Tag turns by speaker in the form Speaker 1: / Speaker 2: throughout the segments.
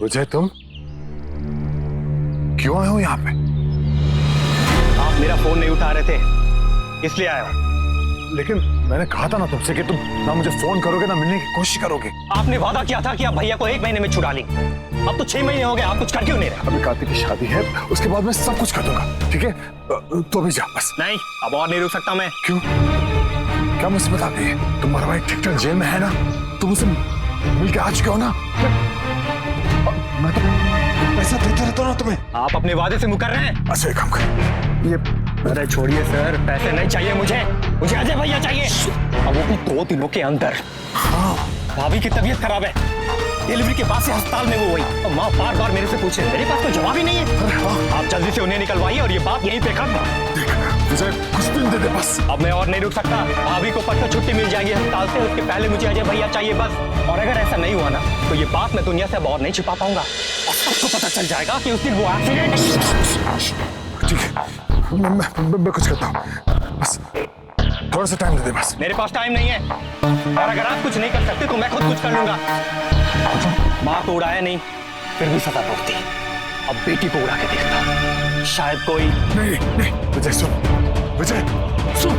Speaker 1: विजय तुम क्यों आए हो यहाँ पे?
Speaker 2: आप मेरा फोन नहीं उठा रहे थे इसलिए आया हूं।
Speaker 1: लेकिन मैंने कहा था ना तुमसे कि तुम ना मुझे फोन करोगे ना मिलने की कोशिश करोगे।
Speaker 2: आपने वादा किया था कि आप भैया को 1 महीने में छुड़ा लेंगे। अब तो 6 महीने हो गए, आप कुछ कर क्यों नहीं रहे?
Speaker 1: अभी कार्तिक की शादी है, उसके बाद मैं सब कुछ कर दूंगा, ठीक है? तो अभी जा बस।
Speaker 2: नहीं, अब और नहीं रुक सकता मैं।
Speaker 1: क्यों? क्या मुसीबत आ गई है? तुम्हारा भाई ठीक ठाक जेल में है ना? तुम उसे मिलके आ चुके हो ना? मैं तो पैसा देता रहता हूँ ना तुम्हें।
Speaker 2: आप अपने वादे से मुकर रहे हैं।
Speaker 1: अच्छा एक काम कर, ये
Speaker 2: अरे छोड़िए सर, पैसे नहीं चाहिए मुझे अजय भैया चाहिए। अब वो भी 2 दिनों के अंदर।
Speaker 1: हाँ
Speaker 2: भाभी की तबीयत खराब है, डिलीवरी के बाद से अस्पताल में वो हुई और माँ बार बार मेरे से पूछे, मेरे पास तो जवाब ही नहीं है।
Speaker 1: अरे हाँ,
Speaker 2: आप जल्दी से उन्हें निकलवाइए और ये बात यहीं पे खत्म।
Speaker 1: देख विजय कुछ दिन दे दे बस।
Speaker 2: अब मैं और नहीं रुक सकता। भाभी को परसों छुट्टी मिल जाएगी अस्पताल से, उसके पहले मुझे अजय भैया चाहिए बस। और अगर ऐसा नहीं हुआ ना तो ये बात मैं दुनिया से अब और नहीं छिपा पाऊंगा और सबको पता चल जाएगा कि उस दिन वो एक्सीडेंट।
Speaker 1: ठीक है, मैं कुछ करता हूँ, बस थोड़ा सा टाइम दे दे बस।
Speaker 2: मेरे पास टाइम नहीं है और अगर आप कुछ नहीं कर सकते तो मैं खुद कुछ कर लूंगा। माँ को उड़ाया नहीं फिर भी सजा भुगती, अब बेटी को उड़ा के देखता, शायद कोई।
Speaker 1: नहीं नहीं विजय सुन, विजय सुन।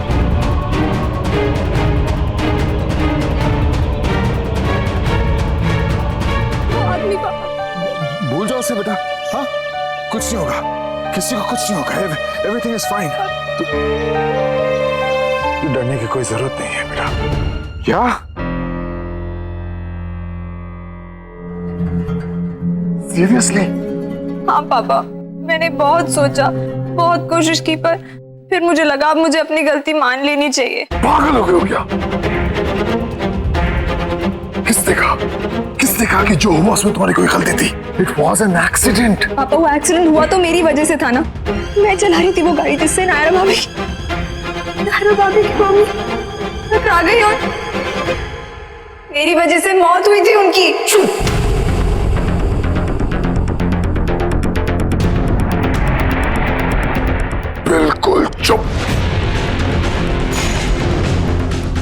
Speaker 1: भूल जाओ उसे बेटा। हाँ कुछ नहीं होगा, किसी को कुछ नहीं होगा, एवरीथिंग इज फाइन। डरने की कोई जरूरत नहीं है बेटा। क्या? सीरियसली?
Speaker 3: हाँ पापा, मैंने बहुत सोचा, बहुत कोशिश की, पर फिर मुझे लगा अब मुझे अपनी गलती मान लेनी चाहिए।
Speaker 1: पागल हो गए हो क्या? किसने कहा कि जो हुआ उसमें तुम्हारी कोई गलती थी? It was an accident.
Speaker 3: पापा वो एक्सीडेंट हुआ तो मेरी वजह से था ना, मैं चला रही थी वो गाड़ी जिससे नायरा भाभी की मम्मी टकरा गई और मेरी वजह से मौत हुई थी उनकी।
Speaker 1: बिल्कुल चुप।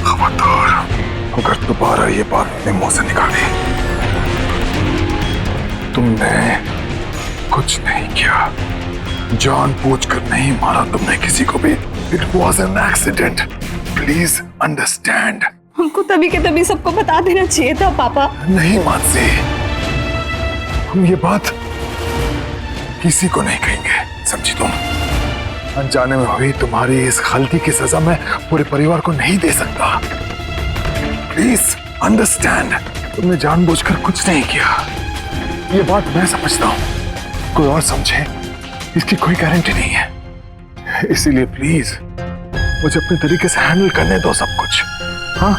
Speaker 1: खबरदार अगर दोबारा ये बात अपने मुंह से निकाली, तुमने कुछ नहीं किया, जानबूझकर नहीं मारा तुमने किसी को भी। It was an accident, please understand.
Speaker 3: हमको तभी के तभी सबको बता देना चाहिए था पापा।
Speaker 1: नहीं मानसी, हम ये बात किसी को नहीं कहेंगे, समझी तुम? अनजाने में हुई तुम्हारी इस गलती की सजा मैं पूरे परिवार को नहीं दे सकता। प्लीज अंडरस्टैंड, तुमने जानबूझकर कुछ नहीं किया, ये बात मैं समझता हूं। कोई और समझे इसकी कोई गारंटी नहीं है, इसीलिए प्लीज मुझे अपने तरीके से हैंडल करने दो सब कुछ। हाँ,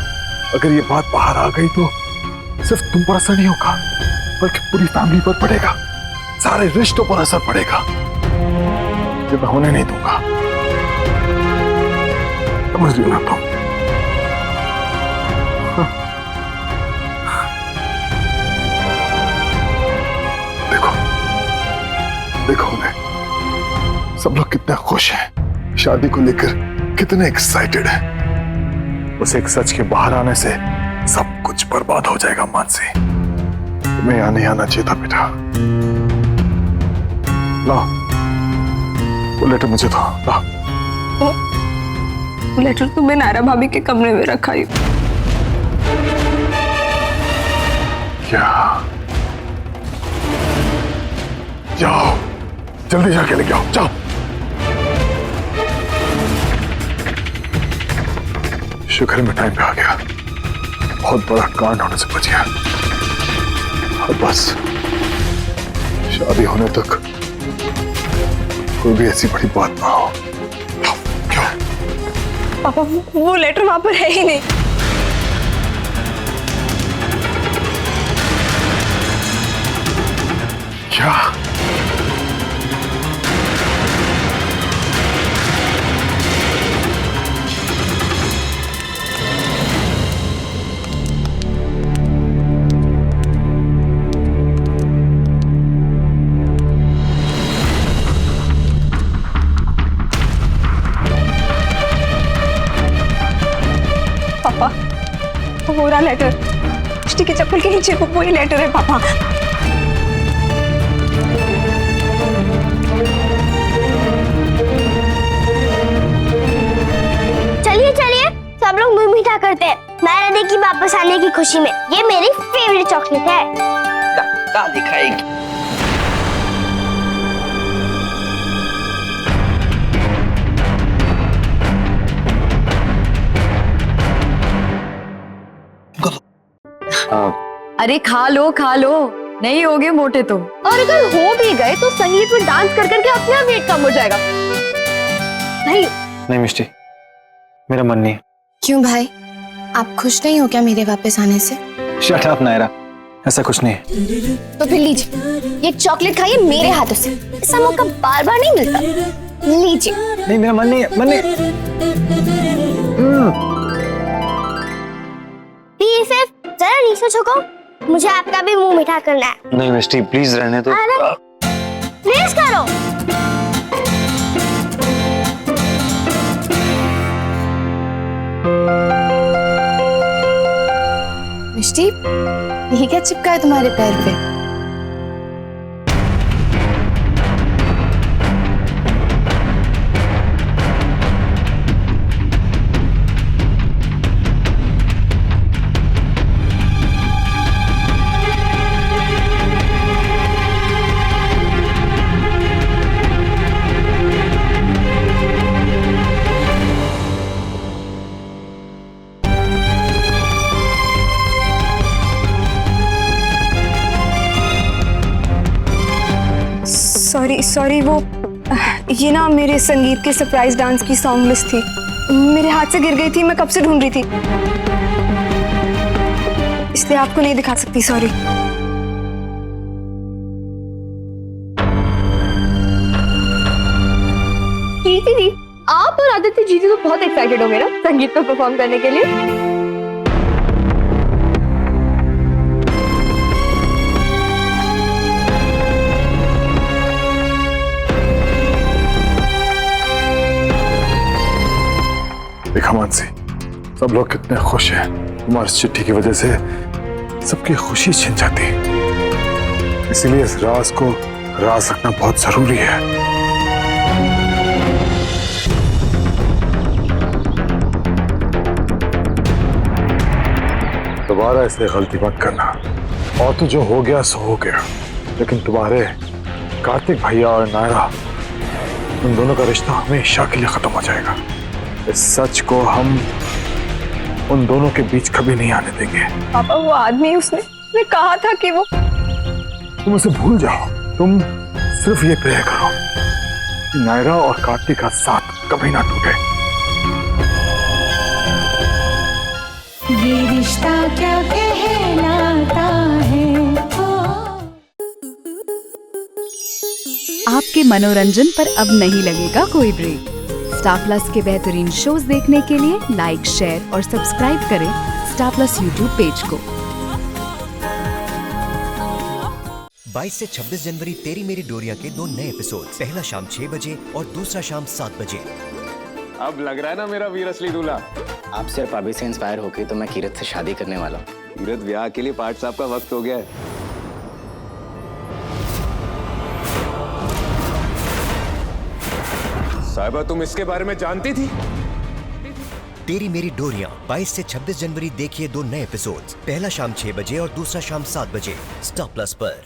Speaker 1: अगर ये बात बाहर आ गई तो सिर्फ तुम पर असर नहीं होगा बल्कि पूरी फैमिली पर पड़ेगा, सारे रिश्तों पर असर पड़ेगा। ये मैं होने नहीं दूंगा, समझ लो ना तुम। देखो उन्हें, सब लोग कितने खुश हैं, शादी को लेकर कितने एक्साइटेड हैं। उस एक सच के बाहर आने से सब कुछ बर्बाद हो जाएगा मानसी। तुम्हें यहाँ नहीं आना चाहिए था बेटा। लाओ वो लेटर मुझे दो, लाओ।
Speaker 3: वो लेटर तो मैं नायरा भाभी के कमरे में रखा ही।
Speaker 1: क्या? जाओ जल्दी जाके लेके आओ, जाओ। शुक्र है मैं टाइम पे आ गया, बहुत बड़ा कांड होने से बच गया। अब बस शादी होने तक कोई भी ऐसी बड़ी बात ना हो। क्यों?
Speaker 3: पापा वो लेटर वहां पर है ही नहीं।
Speaker 1: क्या?
Speaker 3: पापा वो रहा लेटर, के चप्पल के नीचे वही लेटर है पापा।
Speaker 4: मीठा करते हैं नायरा दी की वापस आने की खुशी में। ये मेरी फेवरेट चॉकलेट है।
Speaker 5: का दिखाएगी।
Speaker 3: अरे खा लो नहीं होगे मोटे तुम। और अगर हो भी गए तो संगीत में डांस कर करके अपने आप वेट कम हो जाएगा।
Speaker 2: नहीं मिष्टी, मेरा मन नहीं है।
Speaker 6: क्यों भाई, आप खुश नहीं हो क्या मेरे वापस आने से?
Speaker 2: शट अप नायरा, ऐसा कुछ नहीं है।
Speaker 6: तो फिर लीजिए, ये चॉकलेट खाइए मेरे हाथों से। ऐसा मौका बार बार नहीं मिलता। लीजिए।
Speaker 2: नहीं, मेरा मन नहीं है, मन नहीं।
Speaker 4: BFF, जरा नीचे झुको, मुझे आपका भी मुंह मीठा करना है।
Speaker 2: नहीं मिष्टी, प्लीज रहने दो।
Speaker 4: प्लीज करो।
Speaker 6: मिष्टी, ये क्या चिपका है तुम्हारे पैर पे?
Speaker 3: सॉरी वो ये ना मेरे संगीत के सरप्राइज डांस की सॉन्ग लिस्ट थी, मेरे हाथ से गिर गई थी, मैं कब से ढूंढ रही थी, इसलिए आपको नहीं दिखा सकती। सॉरी। कीर्ति दी, आप और आदित्य जीजी तो बहुत एक्साइटेड हो गए ना संगीत पर परफॉर्म करने के लिए।
Speaker 1: देखा मानसी, सब लोग कितने खुश हैं। तुम्हारी चिट्ठी की वजह से सबकी खुशी छिन जाती है, इसीलिए इस राज को राज रखना बहुत जरूरी है। दोबारा ऐसे गलती मत करना। और तो जो हो गया सो हो गया, लेकिन तुम्हारे कार्तिक भैया और नायरा, उन दोनों का रिश्ता हमेशा के लिए खत्म हो जाएगा। इस सच को हम उन दोनों के बीच कभी नहीं आने देंगे।
Speaker 3: पापा, वो आदमी उसने कहा था कि वो,
Speaker 1: तुम उसे भूल जाओ। तुम सिर्फ ये प्रे करो कि नायरा और कार्तिक का साथ कभी ना टूटे।
Speaker 7: ये रिश्ता क्या कहलाता है।
Speaker 8: आपके मनोरंजन पर अब नहीं लगेगा कोई ब्रेक। स्टार प्लस के बेहतरीन शोज देखने के लिए लाइक, शेयर और सब्सक्राइब करें स्टार प्लस यूट्यूब पेज को।
Speaker 9: 22 से 26 जनवरी तेरी मेरी डोरिया के 2 नए एपिसोड, पहला शाम 6 बजे और दूसरा शाम 7 बजे।
Speaker 10: अब लग रहा है ना मेरा वीर असली दूल्हा।
Speaker 5: आप सिर्फ अभी से इंस्पायर होके तो मैं कीरत से शादी करने वाला हूँ।
Speaker 10: कीरत, ब्याह के लिए पाठ साहब का वक्त हो गया है। साहिबा, तुम इसके बारे में जानती थी?
Speaker 9: तेरी मेरी डोरियां 22 से 26 जनवरी देखिए 2 नए एपिसोड्स, पहला शाम 6 बजे और दूसरा शाम 7 बजे स्टार प्लस पर।